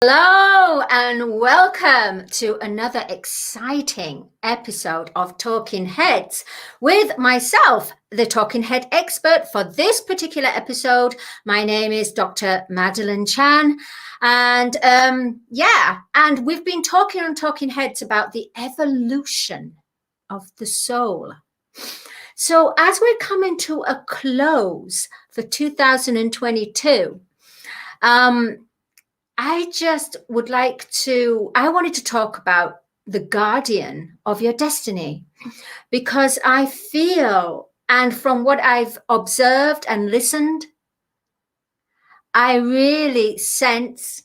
Hello and welcome to another exciting episode of Talking Heads with myself, the Talking Head expert for this particular episode. My name is Dr. Madalene Chan, and and we've been talking on Talking Heads about the evolution of the soul. So as we're coming to a close for 2022, I wanted to talk about the guardian of your destiny, because I feel, and from what I've observed and listened, I really sense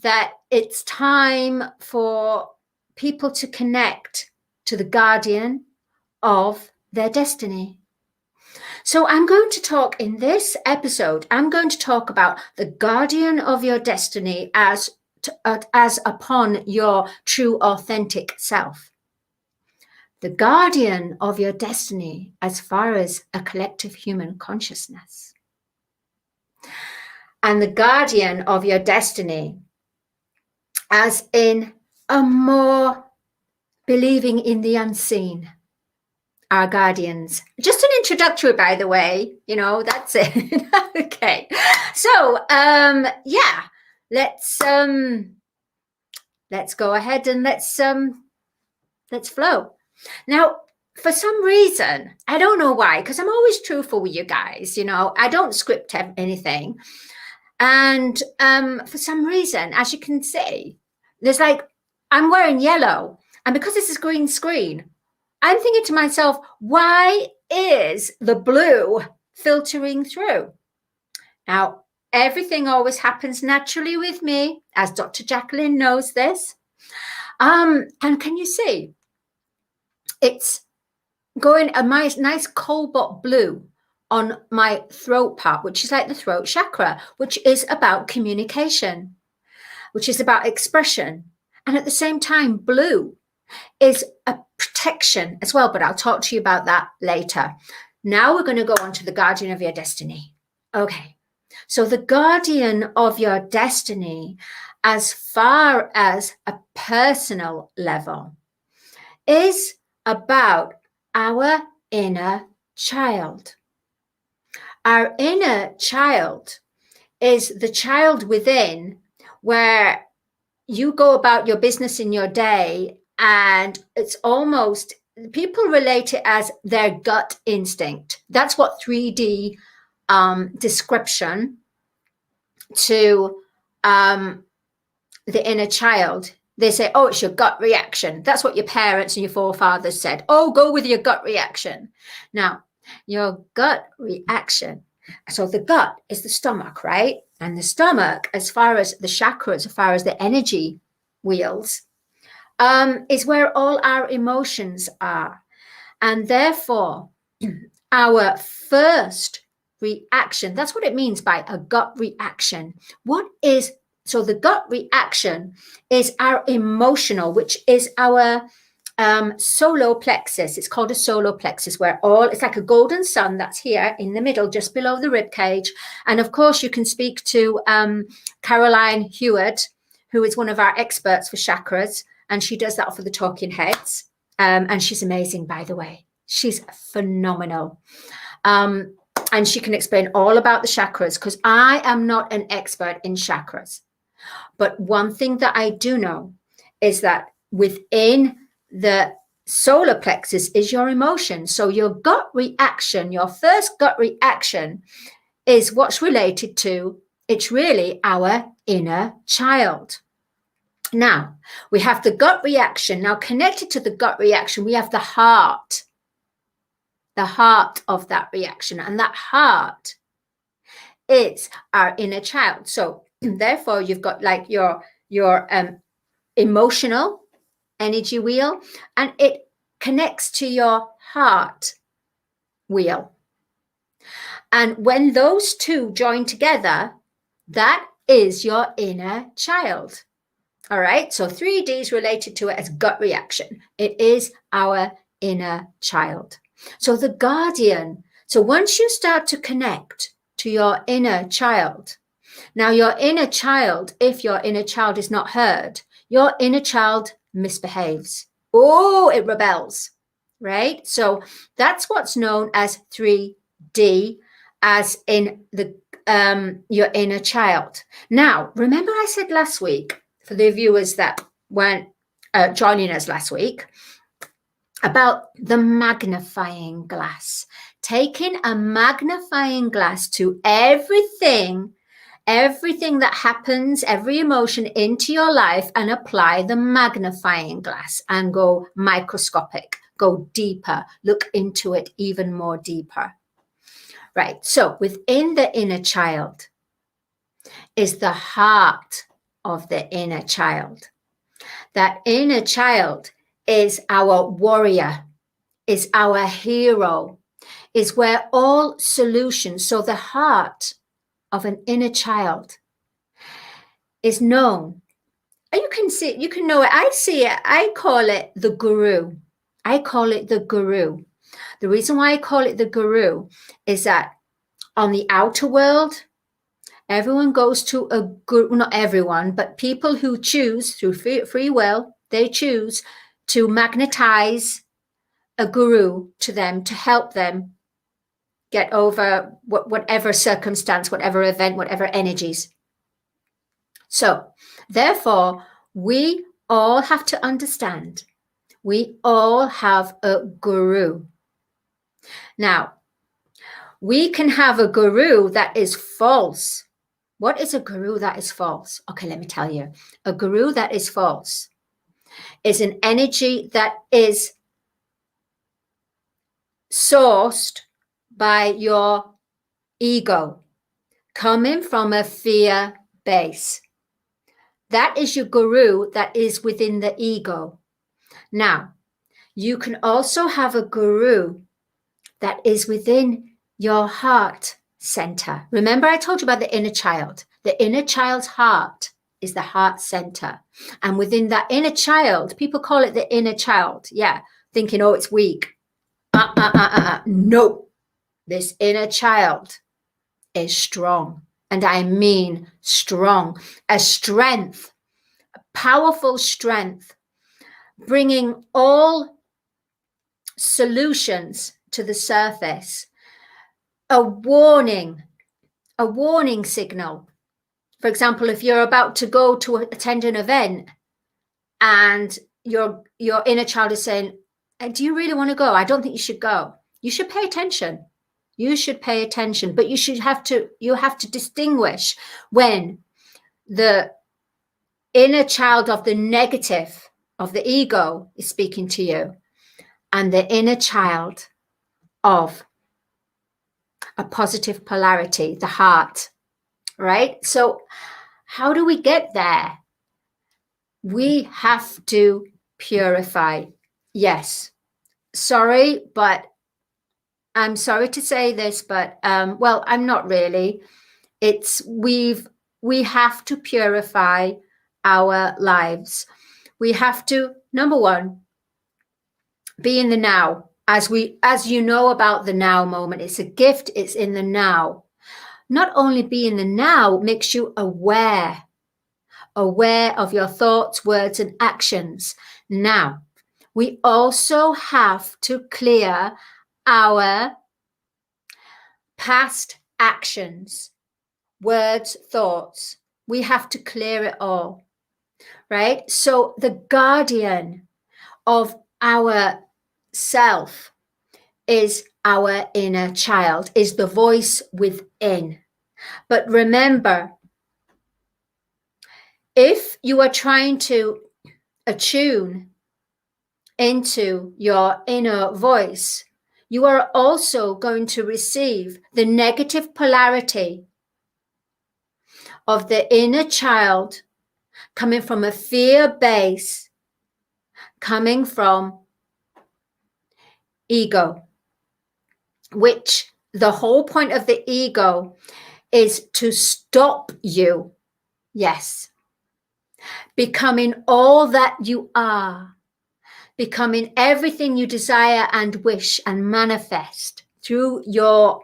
that it's time for people to connect to the guardian of their destiny. So I'm going to talk in this episode, I'm going to talk about the guardian of your destiny as upon your true authentic self. The guardian of your destiny as far as a collective human consciousness. And the guardian of your destiny as in a more believing in the unseen. Our guardians. Just an introductory, by the way, that's it. Okay. So, let's go ahead and let's flow. Now, for some reason, I don't know why, because I'm always truthful with you guys, I don't script anything. And for some reason, as you can see, there's I'm wearing yellow, and because this is green screen, I'm thinking to myself, why is the blue filtering through? Now, everything always happens naturally with me, as Dr. Jacqueline knows this. And can you see? It's going a nice cobalt blue on my throat part, which is like the throat chakra, which is about communication, which is about expression. And at the same time, blue is a protection as well, but I'll talk to you about that later. Now we're going to go on to the guardian of your destiny. Okay, so the guardian of your destiny, as far as a personal level, is about our inner child. Our inner child is the child within, where you go about your business in your day, and it's almost, people relate it as their gut instinct. That's what 3D description to the inner child. They say, oh, it's your gut reaction. That's what your parents and your forefathers said. Oh, go with your gut reaction. Now, your gut reaction. So the gut is the stomach, right? And the stomach, as far as the chakras, as far as the energy wheels, is where all our emotions are. And therefore, our first reaction, that's what it means by a gut reaction. So the gut reaction is our emotional, which is our solar plexus. It's called a solar plexus, where it's like a golden sun that's here in the middle, just below the rib cage. And of course, you can speak to Caroline Hewitt, who is one of our experts for chakras, and she does that for the Talking Heads. And she's amazing, by the way. She's phenomenal. And she can explain all about the chakras, because I am not an expert in chakras. But one thing that I do know is that within the solar plexus is your emotion. So your gut reaction, your first gut reaction, is what's related to, it's really our inner child. Now, we have the gut reaction. Now, connected to the gut reaction, we have the heart of that reaction. And that heart is our inner child. So therefore, you've got like your emotional energy wheel, and it connects to your heart wheel. And when those two join together, that is your inner child. All right, so 3D is related to it as gut reaction. It is our inner child. So the guardian, so once you start to connect to your inner child, Now, your inner child, if your inner child is not heard, your inner child misbehaves. Oh, it rebels, right? So that's what's known as 3D, as in the your inner child. Now, remember I said last week, for the viewers that weren't joining us last week, about the magnifying glass, taking a magnifying glass to everything that happens, every emotion into your life, and apply the magnifying glass and go microscopic, go deeper, look into it even more deeper. Right, so within the inner child is the heart of the inner child. That inner child is our warrior, is our hero, is where all solutions, so the heart of an inner child is known. You can see it, you can know it. I see it, I call it the guru. I call it the guru. The reason why I call it the guru is that on the outer world, everyone goes to a guru, not everyone, but people who choose through free will, they choose to magnetize a guru to them to help them get over whatever circumstance, whatever event, whatever energies. So therefore, we all have to understand, we all have a guru. Now, we can have a guru that is false. What is a guru that is false? Okay, let me tell you. A guru that is false is an energy that is sourced by your ego, coming from a fear base. That is your guru that is within the ego. Now, you can also have a guru that is within your heart center. Remember, I told you about the inner child. The inner child's heart is the heart center. And within that inner child, people call it the inner child. Yeah, thinking, oh, it's weak. No, this inner child is strong. And I mean strong. A strength, a powerful strength, bringing all solutions to the surface. A warning signal. For example, if you're about to go to attend an event and your inner child is saying, do you really want to go? I don't think you should go. You should pay attention. You should pay attention, but you have to distinguish when the inner child of the negative, of the ego, is speaking to you, and the inner child of a positive polarity, the heart, right? So how do we get there? We have to purify. Yes. Sorry, but I'm sorry to say this, but well, I'm not really. We have to purify our lives. We have to, number one, be in the now. As you know about the now moment, it's a gift, it's in the now. Not only be in the now makes you aware of your thoughts, words, and actions. Now, we also have to clear our past actions, words, thoughts. We have to clear it all, right? So the guardian of our self is our inner child, is the voice within. But remember, if you are trying to attune into your inner voice, you are also going to receive the negative polarity of the inner child coming from a fear base, coming from ego, which the whole point of the ego is to stop you, yes, becoming all that you are, becoming everything you desire and wish and manifest through your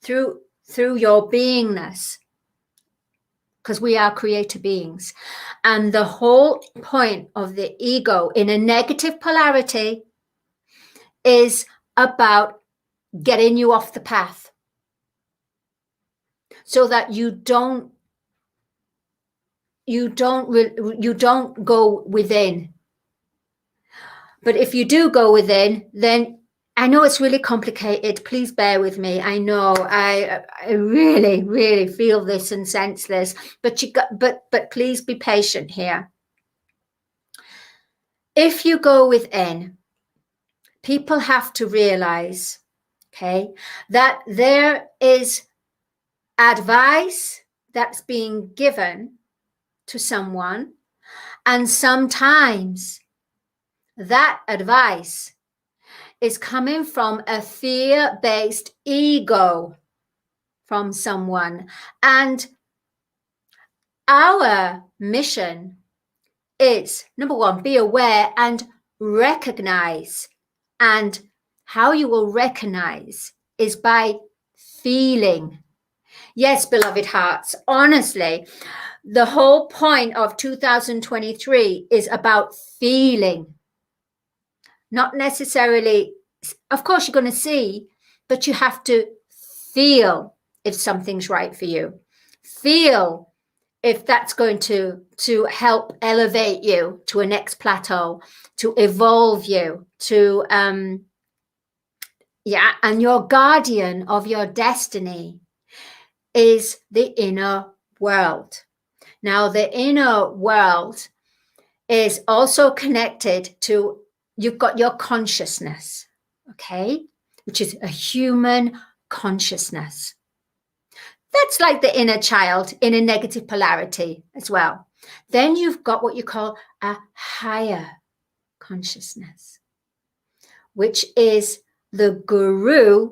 beingness. because we are creator beings. And the whole point of the ego in a negative polarity is about getting you off the path so that you don't go within. But if you do go within, then I know it's really complicated. Please bear with me. I know I really, really feel this and sense this, but please be patient here. If you go within, people have to realize, okay, that there is advice that's being given to someone, and sometimes that advice is coming from a fear-based ego from someone. And our mission is, number one, be aware and recognize. And how you will recognize is by feeling. Yes, beloved hearts, honestly, the whole point of 2023 is about feeling. Not necessarily, of course, you're going to see, but you have to feel if something's right for you. Feel if that's going to help elevate you to a next plateau, to evolve you, to, and your guardian of your destiny is the inner world. Now, the inner world is also connected to, you've got your consciousness, okay, which is a human consciousness. That's like the inner child in a negative polarity as well. Then you've got what you call a higher consciousness, which is the guru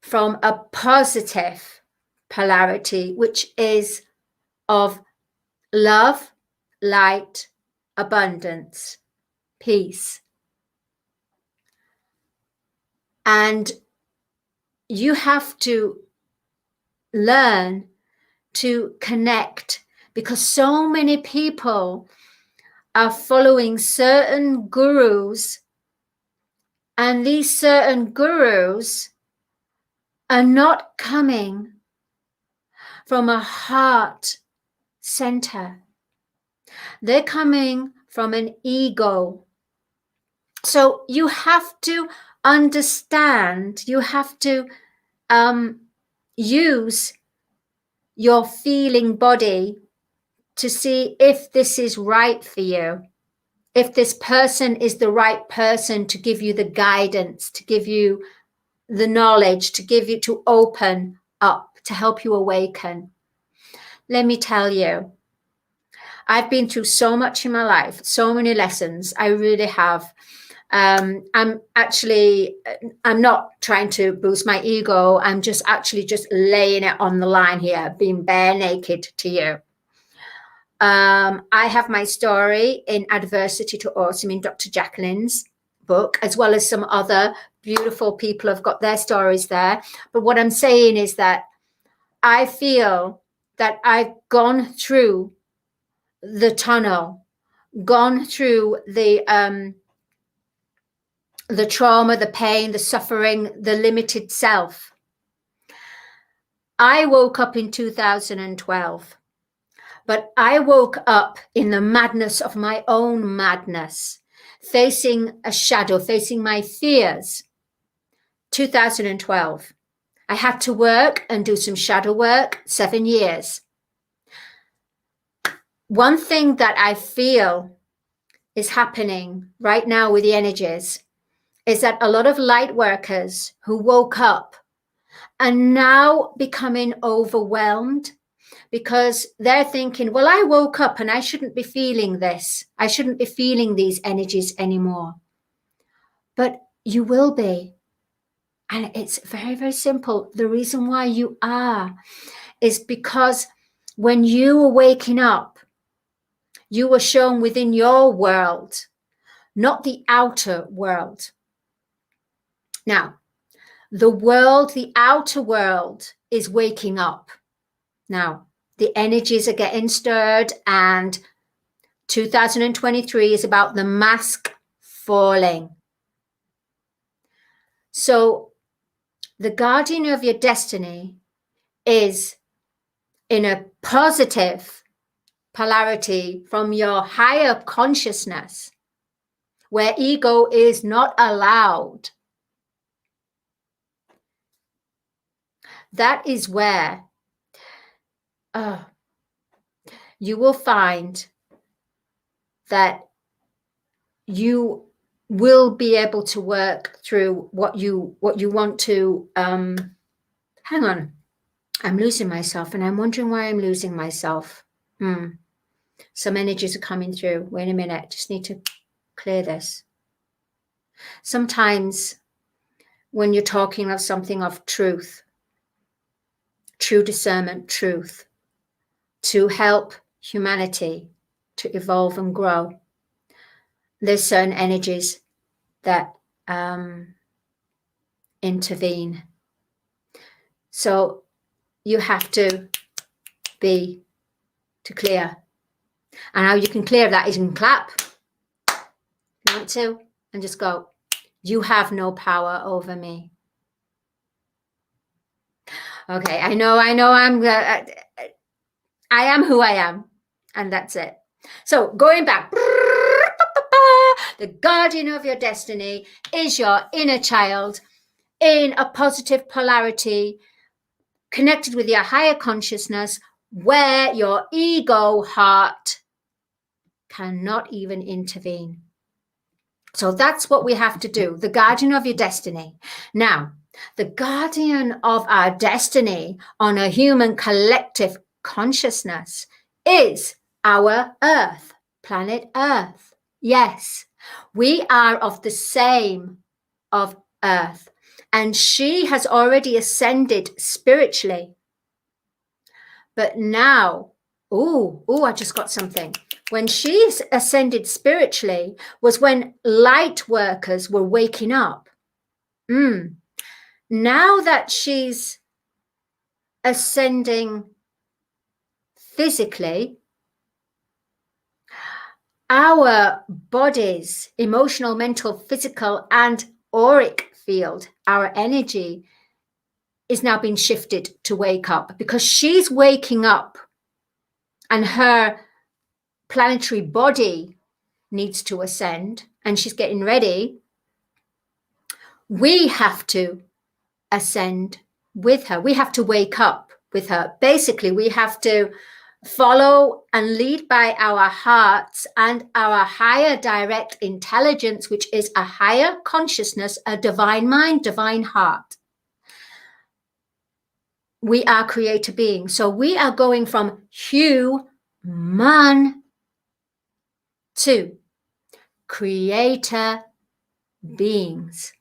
from a positive polarity, which is of love, light, abundance, peace. And you have to learn to connect, because so many people are following certain gurus, and these certain gurus are not coming from a heart center. They're coming from an ego. So you have to understand, you have to use your feeling body to see if this is right for you, if this person is the right person to give you the guidance, to give you the knowledge, to open up, to help you awaken. Let me tell you, I've been through so much in my life, so many lessons. I really have. I'm not trying to boost my ego. I'm just laying it on the line here, being bare naked to you. I have my story in Adversity to Awesome in Dr. Jacqueline's book, as well as some other beautiful people have got their stories there. But what I'm saying is that I feel that I've gone through the tunnel, gone through the trauma, the pain, the suffering, the limited self. I woke up in 2012, but I woke up in the madness of my own madness, facing a shadow, facing my fears. 2012. I had to work and do some shadow work, 7 years. One thing that I feel is happening right now with the energies is that a lot of light workers who woke up are now becoming overwhelmed, because they're thinking, well, I woke up and I shouldn't be feeling this. I shouldn't be feeling these energies anymore. But you will be. And it's very, very simple. The reason why you are is because when you were waking up, you were shown within your world, not the outer world. Now, the outer world is waking up. Now, the energies are getting stirred, and 2023 is about the mask falling. So the guardian of your destiny is in a positive polarity from your higher consciousness, where ego is not allowed. That is where you will find that you will be able to work through what you want to. Hang on, I'm losing myself, and I'm wondering why I'm losing myself. Some energies are coming through. Wait a minute, just need to clear this. Sometimes when you're talking of something of truth, true discernment, truth, to help humanity to evolve and grow, there's certain energies that intervene. So you have to be to clear. And how you can clear that is you can clap if you want to, and just go, you have no power over me. Okay, I know I am who I am, and that's it. So going back, the guardian of your destiny is your inner child in a positive polarity, connected with your higher consciousness, where your ego heart cannot even intervene. So that's what we have to do, the guardian of your destiny. Now, the guardian of our destiny on a human collective consciousness is our Earth, planet Earth. Yes, we are of the same of Earth, and she has already ascended spiritually. But now, I just got something. When she ascended spiritually was when light workers were waking up. Now that she's ascending physically, our bodies, emotional, mental, physical, and auric field, our energy is now being shifted to wake up, because she's waking up and her planetary body needs to ascend and she's getting ready. We have to ascend with her. We have to wake up with her. Basically, we have to follow and lead by our hearts and our higher direct intelligence, which is a higher consciousness, a divine mind, divine heart. We are creator beings. So we are going from human to creator beings.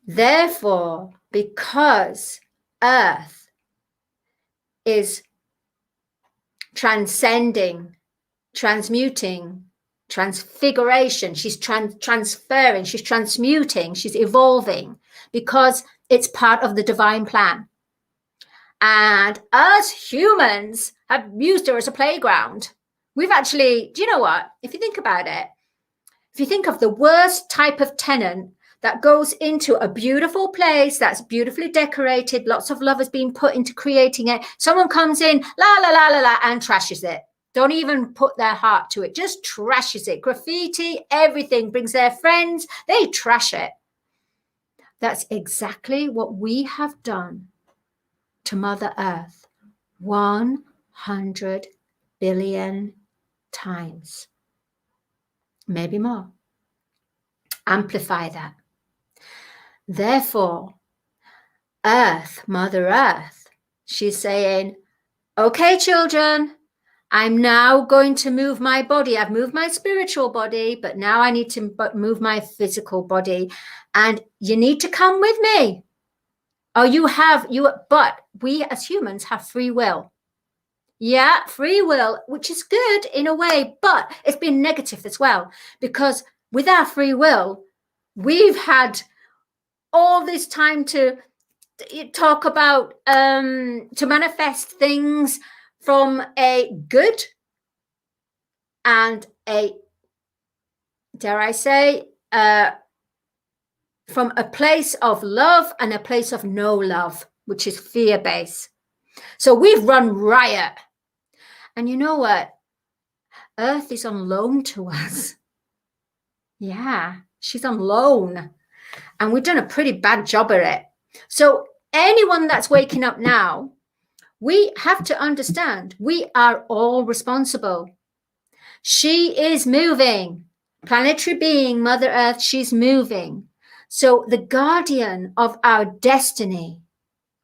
Therefore, because Earth is transcending, transmuting, transfiguration, she's transferring, she's transmuting, she's evolving, because it's part of the divine plan. And us humans have used her as a playground. We've actually, do you know what? If you think about it, if you think of the worst type of tenant that goes into a beautiful place that's beautifully decorated, lots of love has been put into creating it. Someone comes in, la, la, la, la, la, and trashes it. Don't even put their heart to it, just trashes it. Graffiti, everything, brings their friends, they trash it. That's exactly what we have done to Mother Earth 100 billion times, maybe more. Amplify that. Therefore, Earth, Mother Earth, she's saying, okay, children, I'm now going to move my body. I've moved my spiritual body, but now I need to move my physical body. And you need to come with me. But we as humans have free will. Yeah, free will, which is good in a way, but it's been negative as well, because with our free will, we've had all this time to talk about, to manifest things from a good and a, dare I say, from a place of love and a place of no love, which is fear-based. So we've run riot. And you know what? Earth is on loan to us. Yeah, she's on loan. And we've done a pretty bad job at it. So anyone that's waking up now, we have to understand we are all responsible. She is moving. Planetary being, Mother Earth, she's moving. So the guardian of our destiny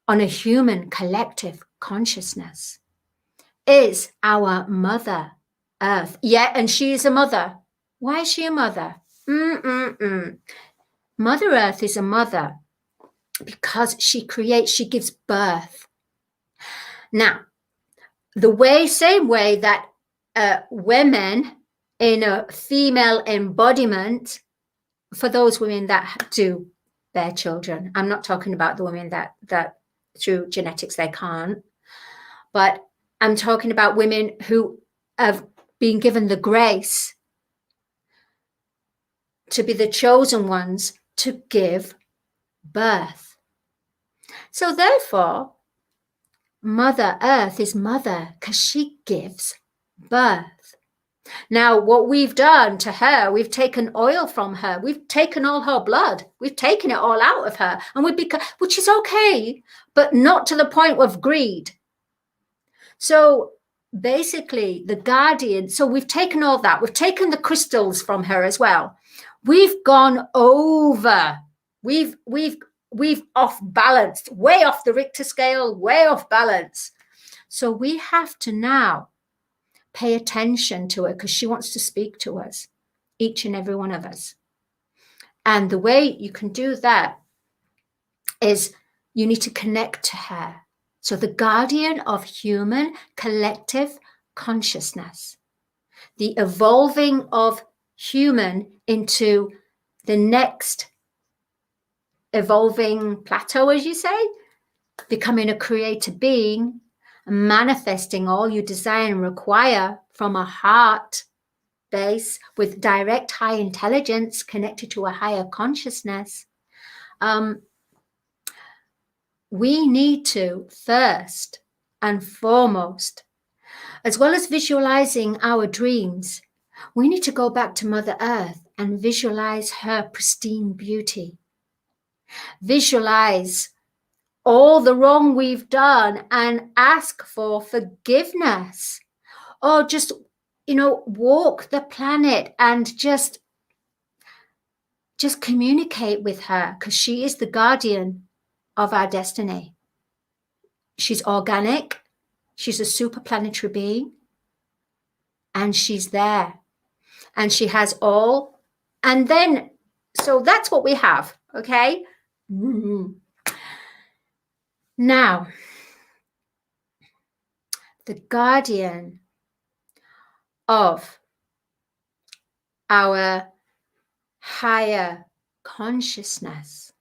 on a human collective consciousness is our Mother Earth. Yeah, and she is a mother. Why is she a mother? Mother Earth is a mother because she creates, she gives birth. Now, the same way that women in a female embodiment, for those women that do bear children, I'm not talking about the women that through genetics they can't, but I'm talking about women who have been given the grace to be the chosen ones to give birth. So therefore, Mother Earth is mother because she gives birth. Now, what we've done to her, we've taken oil from her. We've taken all her blood. We've taken it all out of her, and which is okay, but not to the point of greed. So basically, the guardian. So we've taken all that. We've taken the crystals from her as well. We've gone over. We've off balanced, way off the Richter scale, way off balance. So we have to now pay attention to her because she wants to speak to us, each and every one of us. And the way you can do that is you need to connect to her. So the guardian of human collective consciousness, the evolving of human into the next evolving plateau, as you say, becoming a creator being, manifesting all you desire and require from a heart base with direct high intelligence connected to a higher consciousness. We need to first and foremost, as well as visualizing our dreams, we need to go back to Mother Earth and visualize her pristine beauty. Visualize all the wrong we've done and ask for forgiveness, or just, walk the planet and just communicate with her, because she is the guardian of our destiny. She's organic. She's a super planetary being, and she's there, and she has all. And then, so that's what we have. Okay. Now, the guardian of our higher consciousness,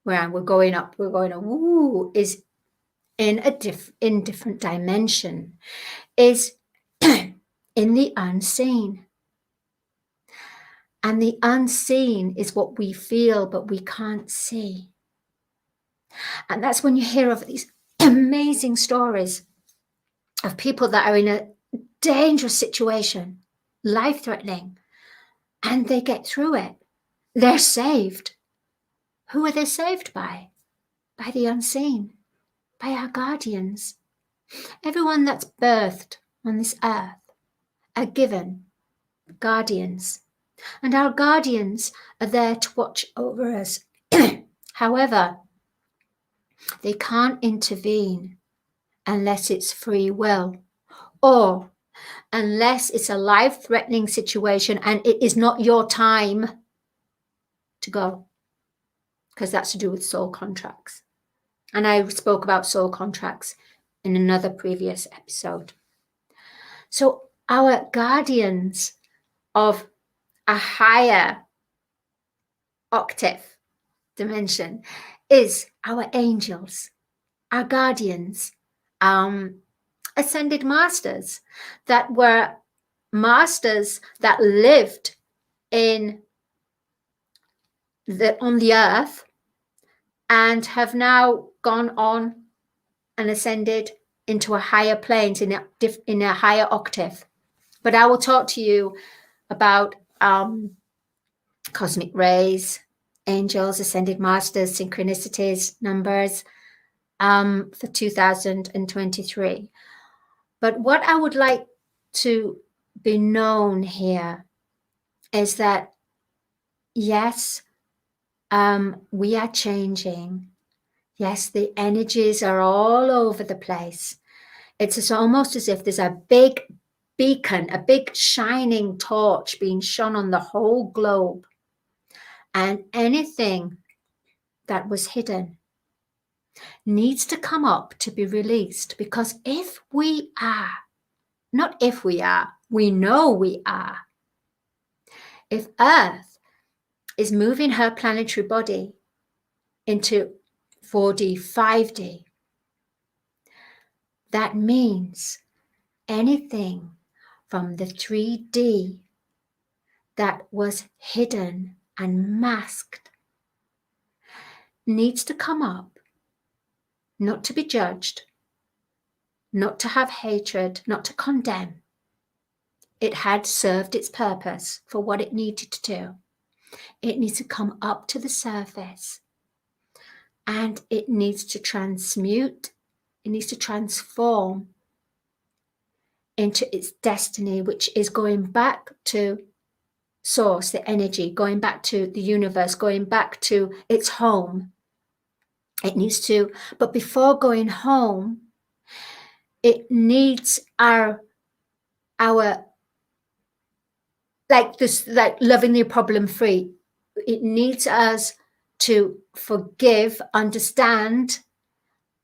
where we're going up, is in different dimension, is in the unseen. And the unseen is what we feel, but we can't see. And that's when you hear of these amazing stories of people that are in a dangerous situation, life-threatening, and they get through it. They're saved. Who are they saved by? By the unseen, by our guardians. Everyone that's birthed on this earth are given guardians. And our guardians are there to watch over us. However, they can't intervene unless it's free will, or unless it's a life-threatening situation and it is not your time to go, because that's to do with soul contracts. And I spoke about soul contracts in another previous episode. So our guardians of a higher octave dimension is our angels, our guardians, ascended masters that were masters that lived on the earth and have now gone on and ascended into a higher planes in a higher octave. But I will talk to you about cosmic rays, angels, ascended masters, synchronicities, numbers for 2023. But what I would like to be known here is that, yes, we are changing. Yes, the energies are all over the place. It's almost as if there's a big beacon, a big shining torch being shone on the whole globe. And anything that was hidden needs to come up to be released, because if we are, not if we are, we know we are. If Earth is moving her planetary body into 4D, 5D, that means anything from the 3D that was hidden and masked needs to come up, not to be judged, not to have hatred, not to condemn. It had served its purpose for what it needed to do. It needs to come up to the surface, and it needs to transmute, it needs to transform into its destiny, which is going back to source, the energy, going back to the universe, going back to its home. It needs to, but before going home, it needs our like this, like loving the problem free. It needs us to forgive, understand,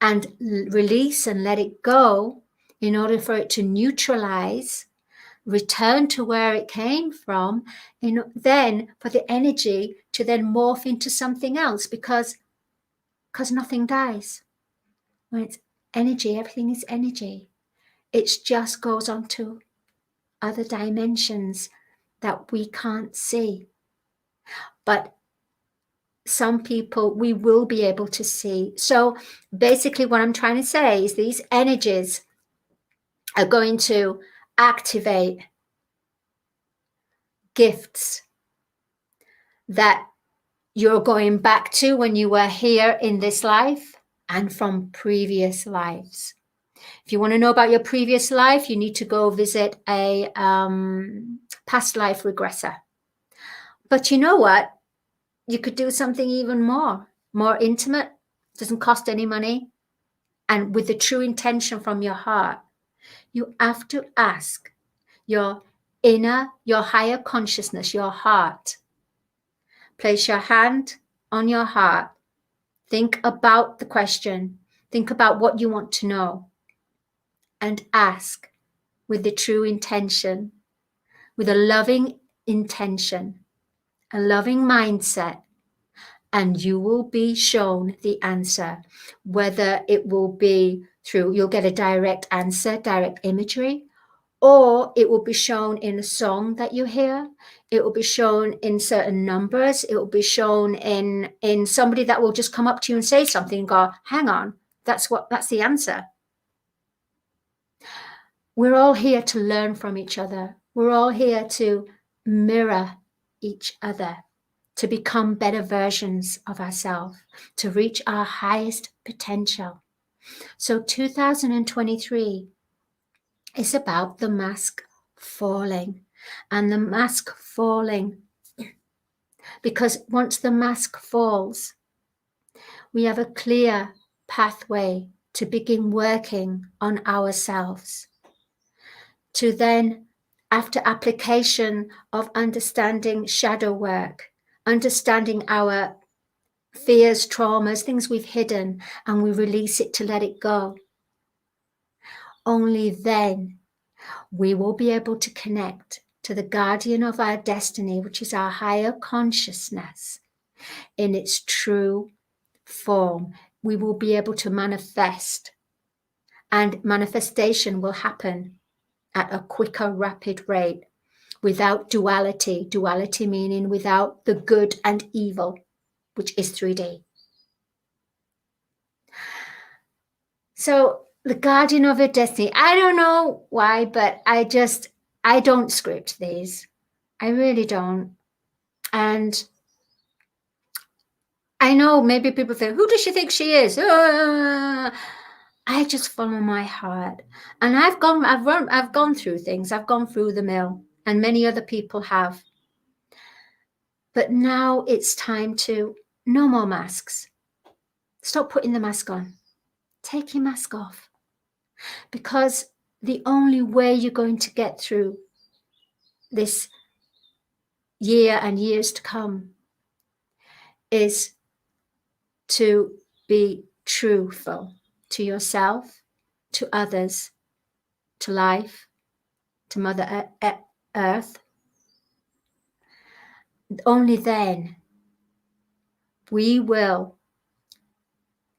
and release and let it go in order for it to neutralize, return to where it came from, then for the energy to then morph into something else, because nothing dies. When it's energy, everything is energy. It just goes on to other dimensions that we can't see. But some people we will be able to see. So basically what I'm trying to say is these energies are going to activate gifts that you're going back to when you were here in this life and from previous lives. If you want to know about your previous life, you need to go visit a past life regressor. But you know what? You could do something even more intimate, doesn't cost any money, and with the true intention from your heart. You have to ask your inner, your higher consciousness, your heart. Place your hand on your heart. Think about the question. Think about what you want to know. And ask with the true intention, with a loving intention, a loving mindset, and you will be shown the answer. Whether it will be through, you'll get a direct answer, direct imagery, or it will be shown in a song that you hear. It will be shown in certain numbers. It will be shown in somebody that will just come up to you and say something and go, hang on, that's the answer. We're all here to learn from each other. We're all here to mirror each other, to become better versions of ourselves, to reach our highest potential. So 2023 is about the mask falling, and the mask falling because once the mask falls, we have a clear pathway to begin working on ourselves. To then, after application of understanding shadow work, understanding our fears, traumas, things we've hidden, and we release it to let it go. Only then we will be able to connect to the guardian of our destiny, which is our higher consciousness, in its true form. We will be able to manifest, and manifestation will happen at a quicker, rapid rate without duality. Duality meaning without the good and evil, which is 3D. So the guardian of your destiny, I don't know why, but I don't script these. I really don't. And I know maybe people think, who does she think she is? I just follow my heart. And I've gone through things. I've gone through the mill, and many other people have. But now it's time to, no more masks. Stop putting the mask on. Take your mask off. Because the only way you're going to get through this year and years to come is to be truthful to yourself, to others, to life, to Mother Earth. Only then we will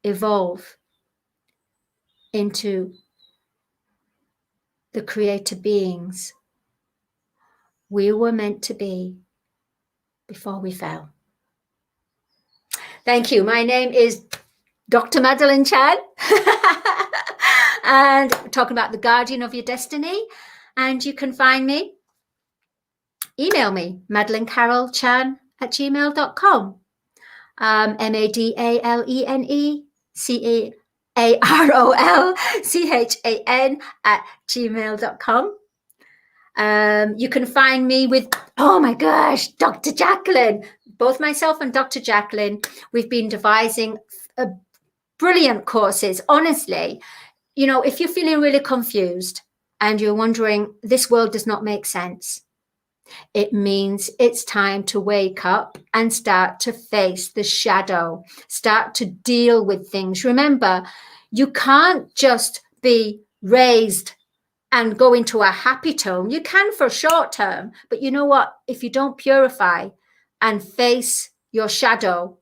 evolve into the creator beings we were meant to be before we fell. Thank you. My name is Dr. Madalene Chan, and we're talking about the guardian of your destiny. And you can find me, email me, madalenecarolchan@gmail.com. MADALENECAROLCHAN@gmail.com. You can find me with, oh my gosh, Dr. Jacqueline. Both myself and Dr. Jacqueline, we've been devising brilliant courses. Honestly, you know, if you're feeling really confused and you're wondering, this world does not make sense, it means it's time to wake up and start to face the shadow, start to deal with things. Remember, you can't just be raised and go into a happy tone. You can for short term, but you know what? If you don't purify and face your shadow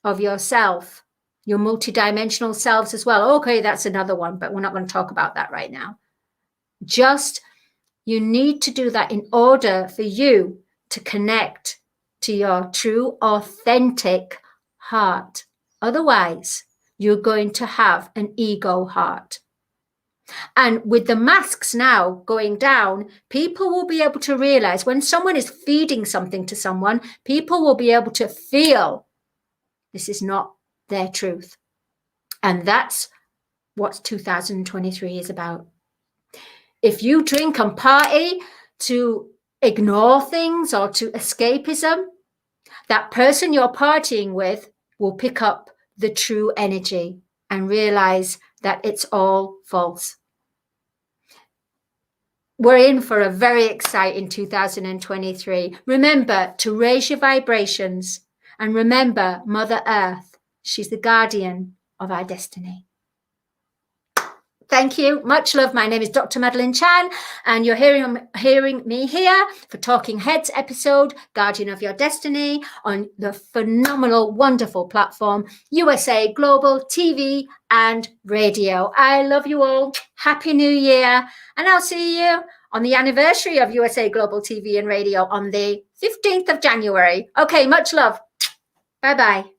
of yourself, your multidimensional selves as well. Okay, that's another one, but we're not going to talk about that right now. Just, you need to do that in order for you to connect to your true, authentic heart. Otherwise, you're going to have an ego heart. And with the masks now going down, people will be able to realize when someone is feeding something to someone, people will be able to feel this is not their truth. And that's what 2023 is about. If you drink and party to ignore things or to escapism, that person you're partying with will pick up the true energy and realize that it's all false. We're in for a very exciting 2023. Remember to raise your vibrations, and remember Mother Earth, she's the guardian of our destiny. Thank you. Much love. My name is Dr. Madalene Chan, and you're hearing me here for Talking Heads episode, Guardian of Your Destiny, on the phenomenal, wonderful platform, USA Global TV and Radio. I love you all. Happy New Year. And I'll see you on the anniversary of USA Global TV and Radio on the 15th of January. Okay, much love. Bye-bye.